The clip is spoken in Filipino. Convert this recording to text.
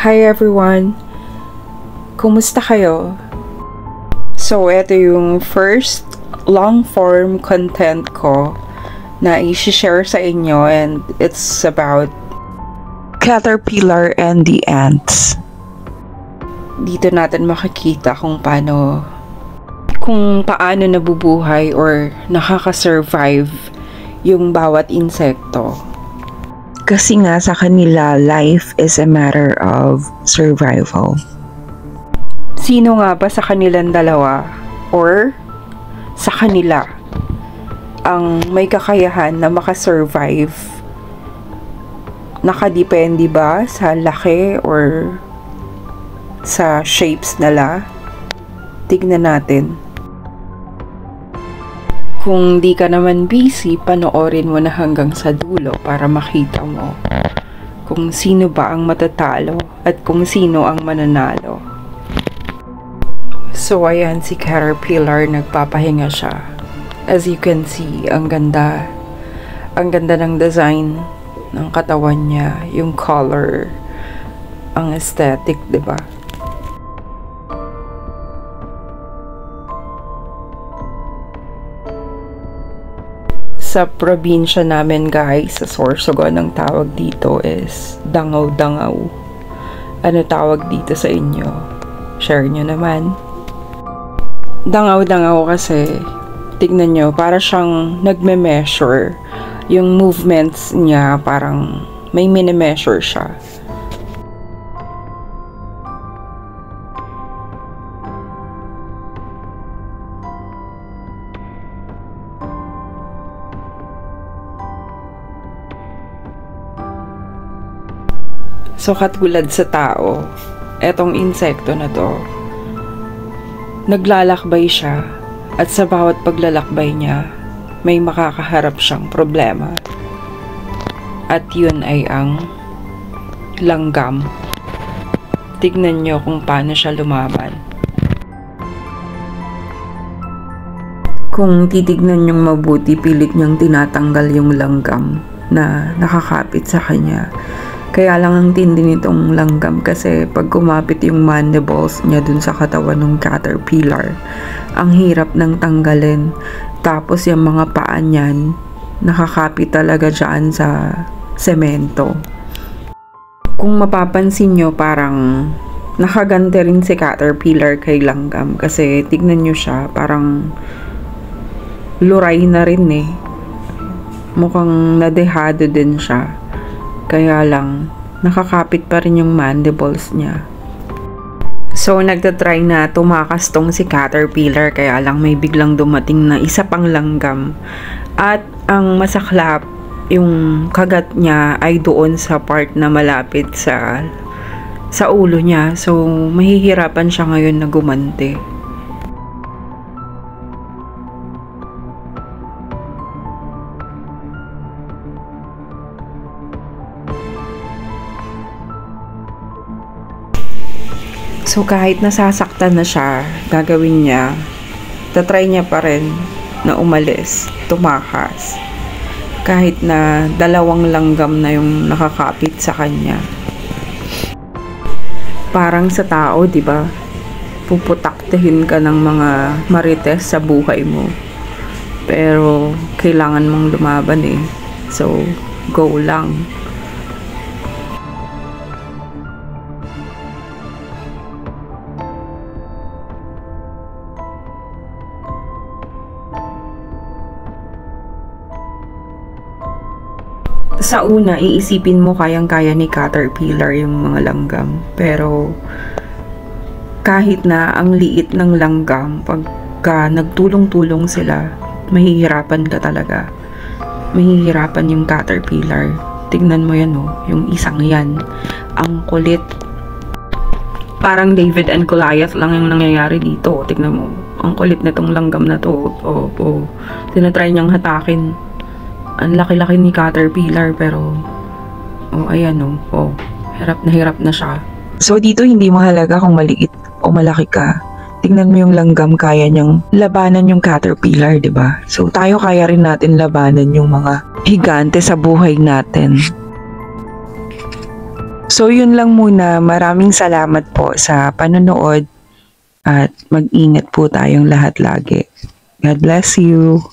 Hi everyone! Kumusta kayo? So, ito yung first long-form content ko na i-share sa inyo, and it's about caterpillar and the ants. Dito natin makikita kung paano nabubuhay or nakaka-survive yung bawat insekto. Kasi nga sa kanila, life is a matter of survival. Sino nga ba sa kanilang dalawa or sa kanila ang may kakayahan na makasurvive? Nakadepende ba sa laki or sa shapes nila? Tignan natin. Kung di ka naman busy, panoorin mo na hanggang sa dulo para makita mo kung sino ba ang matatalo at kung sino ang mananalo. So ayan si Caterpillar, nagpapahinga siya. As you can see, ang ganda ng design ng katawan niya, yung color, ang aesthetic, 'di ba? Sa probinsya namin guys, sa Sorsogon, ang tawag dito is dangaw-dangaw. Ano tawag dito sa inyo? Share nyo naman. Dangaw-dangaw kasi, tignan nyo, para siyang nagme-measure. Yung movements niya, parang may mini-measure siya. So, katulad sa tao, etong insekto na to, naglalakbay siya at sa bawat paglalakbay niya, may makakaharap siyang problema. At yun ay ang langgam. Tignan nyo kung paano siya lumaban. Kung titignan nyong mabuti, pilit niyang tinatanggal yung langgam na nakakapit sa kanya. Kaya lang ang tindi nitong langgam kasi pag kumapit yung mandibles niya dun sa katawan ng caterpillar, ang hirap nang tanggalin. Tapos yung mga paa niyan, nakakapit talaga dyan sa semento. Kung mapapansin nyo, parang nakagante rin si caterpillar kay langgam kasi tignan nyo siya, parang luray na rin eh. Mukhang nadehado din siya. Kaya lang, nakakapit pa rin yung mandibles niya. So, nagtatry na tumakas tong si caterpillar, kaya lang may biglang dumating na isa pang langgam. At ang masaklap, yung kagat niya ay doon sa part na malapit sa ulo niya. So, mahihirapan siya ngayon na gumante. So, kahit nasasaktan na siya, gagawin niya, tatry niya pa rin na umalis, tumakas. Kahit na dalawang langgam na yung nakakapit sa kanya. Parang sa tao, di ba? Puputaktihin ka ng mga marites sa buhay mo. Pero, kailangan mong lumaban eh. So, go lang. Sa una, iisipin mo kayang-kaya ni caterpillar yung mga langgam. Pero, kahit na ang liit ng langgam, pagka nagtulong-tulong sila, mahihirapan ka talaga. Mahihirapan yung caterpillar. Tignan mo yan, oh, yung isang yan. Ang kulit. Parang David and Goliath lang yung nangyayari dito. Tignan mo. Ang kulit na tong langgam na to. Tinatry niyang hatakin. Ang laki-laki ni caterpillar, pero ayan hirap na siya. So dito hindi mahalaga kung maliit o malaki ka. Tingnan mo yung langgam, kaya niyang labanan yung caterpillar, 'di ba? So tayo kaya rin natin labanan yung mga higante sa buhay natin. So yun lang muna. Maraming salamat po sa panonood at mag-ingat po tayong lahat lagi. God bless you.